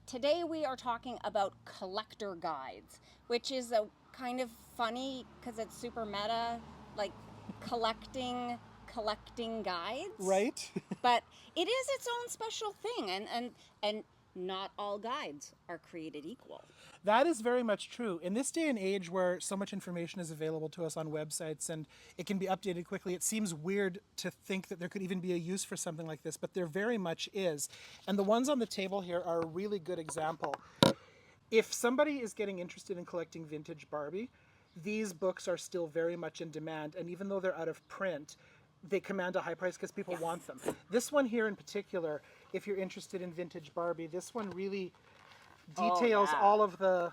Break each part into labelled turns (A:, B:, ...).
A: today we are talking about collector guides, which is a kind of funny because it's super meta, like collecting guides.
B: Right?
A: But it is its own special thing, and not all guides are created equal.
B: That is very much true. In this day and age where so much information is available to us on websites and it can be updated quickly, it seems weird to think that there could even be a use for something like this, but there very much is. And the ones on the table here are a really good example. If somebody is getting interested in collecting vintage Barbie, these books are still very much in demand. And even though they're out of print, they command a high price because people want them. This one here in particular, if you're interested in vintage Barbie, this one really details all of the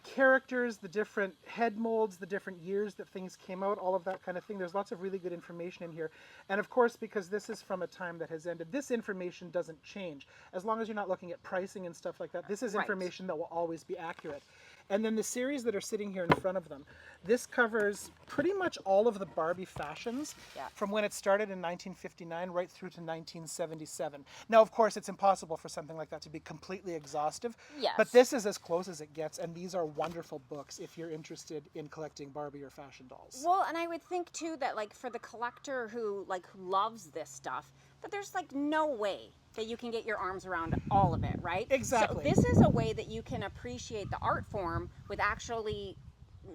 B: characters, the different head molds, the different years that things came out, all of that kind of thing. There's lots of really good information in here. And of course, because this is from a time that has ended, this information doesn't change. As long as you're not looking at pricing and stuff like that, this is information that will always be accurate. And then the series that are sitting here in front of them, this covers pretty much all of the Barbie fashions from when it started in 1959 right through to 1977. Now, of course, it's impossible for something like that to be completely exhaustive, but this is as close as it gets, and these are wonderful books if you're interested in collecting Barbie or fashion dolls.
A: Well, and I would think too that like for the collector who loves this stuff, that there's like no way that you can get your arms around all of it, right?
B: Exactly.
A: So this is a way that you can appreciate the art form with actually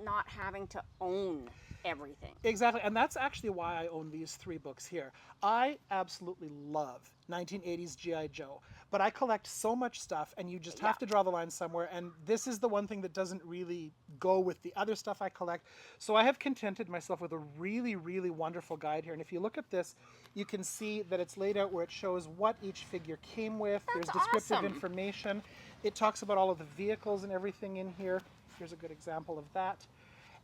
A: not having to own everything.
B: Exactly, and that's actually why I own these three books here. I absolutely love 1980s G.I. Joe, but I collect so much stuff, and you just have to draw the line somewhere, and this is the one thing that doesn't really go with the other stuff I collect. So I have contented myself with a really, really wonderful guide here, and if you look at this, you can see that it's laid out where it shows what each figure came with. There's descriptive information. It talks about all of the vehicles and everything in here. Here's a good example of that.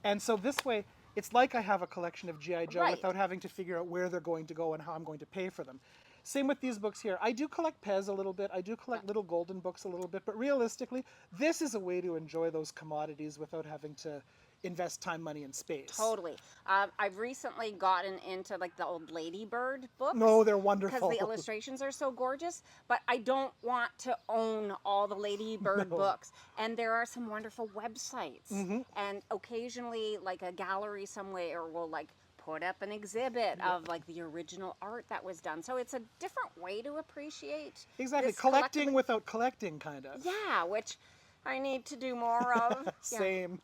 B: And so this way, it's like I have a collection of G.I. Joe without having to figure out where they're going to go and how I'm going to pay for them. Same with these books here. I do collect Pez a little bit. I do collect little golden books a little bit. But realistically, this is a way to enjoy those commodities without having to invest time, money, and space.
A: Totally. I've recently gotten into like the old Ladybird books.
B: No, they're wonderful.
A: Because the illustrations are so gorgeous. But I don't want to own all the Ladybird books. And there are some wonderful websites. And occasionally, like a gallery somewhere will like put up an exhibit of like the original art that was done. So it's a different way to appreciate.
B: Exactly. Collecting without collecting, kind of.
A: Yeah, which I need to do more of.
B: Same.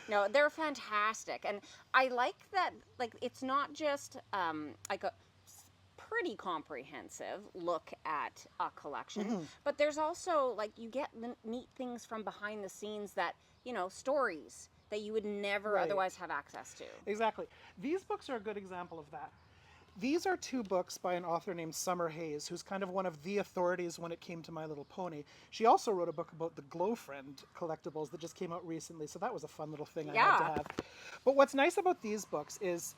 A: No, they're fantastic. And I like that, like, it's not just like a pretty comprehensive look at a collection, but there's also, like, you get neat things from behind the scenes that, you know, stories that you would never otherwise have access to.
B: Exactly. These books are a good example of that. These are two books by an author named Summer Hayes, who's kind of one of the authorities when it came to My Little Pony. She also wrote a book about the Glow Friend collectibles that just came out recently, so that was a fun little thing I had to have. But what's nice about these books is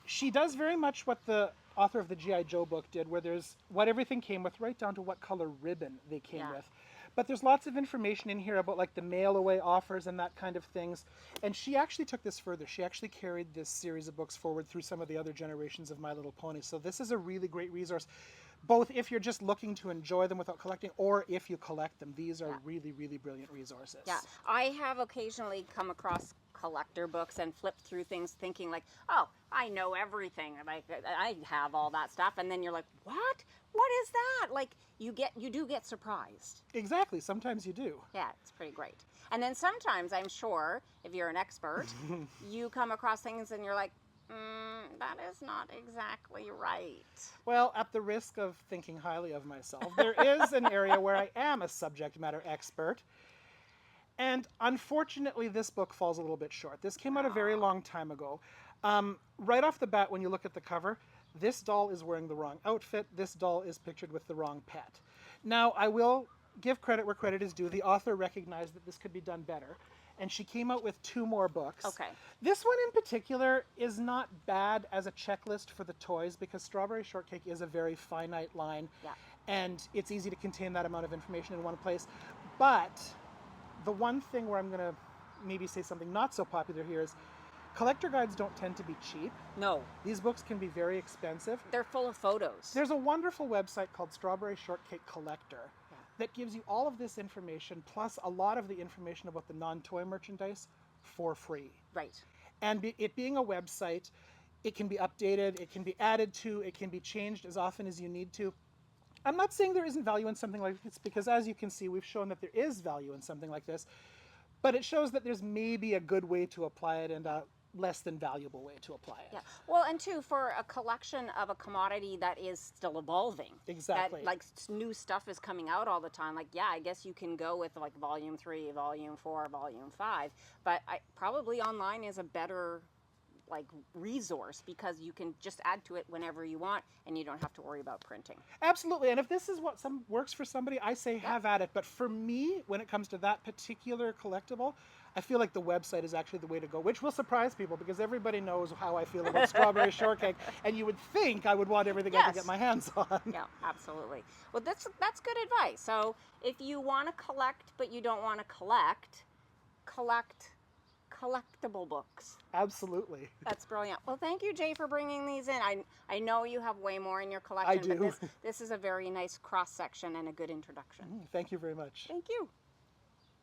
B: she does very much what the author of the G.I. Joe book did, where there's what everything came with, right down to what color ribbon they came with. But there's lots of information in here about like the mail away offers and that kind of things. And she actually took this further. She actually carried this series of books forward through some of the other generations of My Little Pony. So this is a really great resource, both if you're just looking to enjoy them without collecting, or if you collect them. These are really, really brilliant resources.
A: Yeah, I have occasionally come across collector books and flipped through things thinking like, oh, I know everything. Like, I have all that stuff. And then you're like, what? What is that? Like, you do get surprised.
B: Exactly. Sometimes you do.
A: Yeah, it's pretty great. And then sometimes, I'm sure, if you're an expert, you come across things and you're like, that is not exactly right.
B: Well, at the risk of thinking highly of myself, there is an area where I am a subject matter expert. And unfortunately, this book falls a little bit short. This came out a very long time ago. Right off the bat, when you look at the cover, this doll is wearing the wrong outfit. This doll is pictured with the wrong pet. Now, I will give credit where credit is due. The author recognized that this could be done better, and she came out with 2 more books.
A: Okay.
B: This one in particular is not bad as a checklist for the toys, because Strawberry Shortcake is a very finite line, and it's easy to contain that amount of information in one place. But the one thing where I'm going to maybe say something not so popular here is collector guides don't tend to be cheap.
A: No.
B: These books can be very expensive.
A: They're full of photos.
B: There's a wonderful website called Strawberry Shortcake Collector that gives you all of this information plus a lot of the information about the non-toy merchandise for free.
A: Right.
B: And it being a website, it can be updated, it can be added to, it can be changed as often as you need to. I'm not saying there isn't value in something like this, because as you can see, we've shown that there is value in something like this, but it shows that there's maybe a good way to apply it and a less than valuable way to apply it.
A: Yeah. Well, and two, for a collection of a commodity that is still evolving.
B: Exactly.
A: That, like, new stuff is coming out all the time. Like, yeah, I guess you can go with like volume 3, volume 4, volume 5, but probably online is a better like resource, because you can just add to it whenever you want and you don't have to worry about printing.
B: Absolutely. And if this is what works for somebody, I say have at it. But for me, when it comes to that particular collectible, I feel like the website is actually the way to go, which will surprise people because everybody knows how I feel about strawberry shortcake, and you would think I would want everything I can get my hands on.
A: Yeah, absolutely. Well, that's good advice. So if you want to collect but you don't want to collect collectible books.
B: Absolutely.
A: That's brilliant. Well, thank you, Jay, for bringing these in. I know you have way more in your collection,
B: I do.
A: But this is a very nice cross section and a good introduction.
B: Thank you very much.
A: Thank you.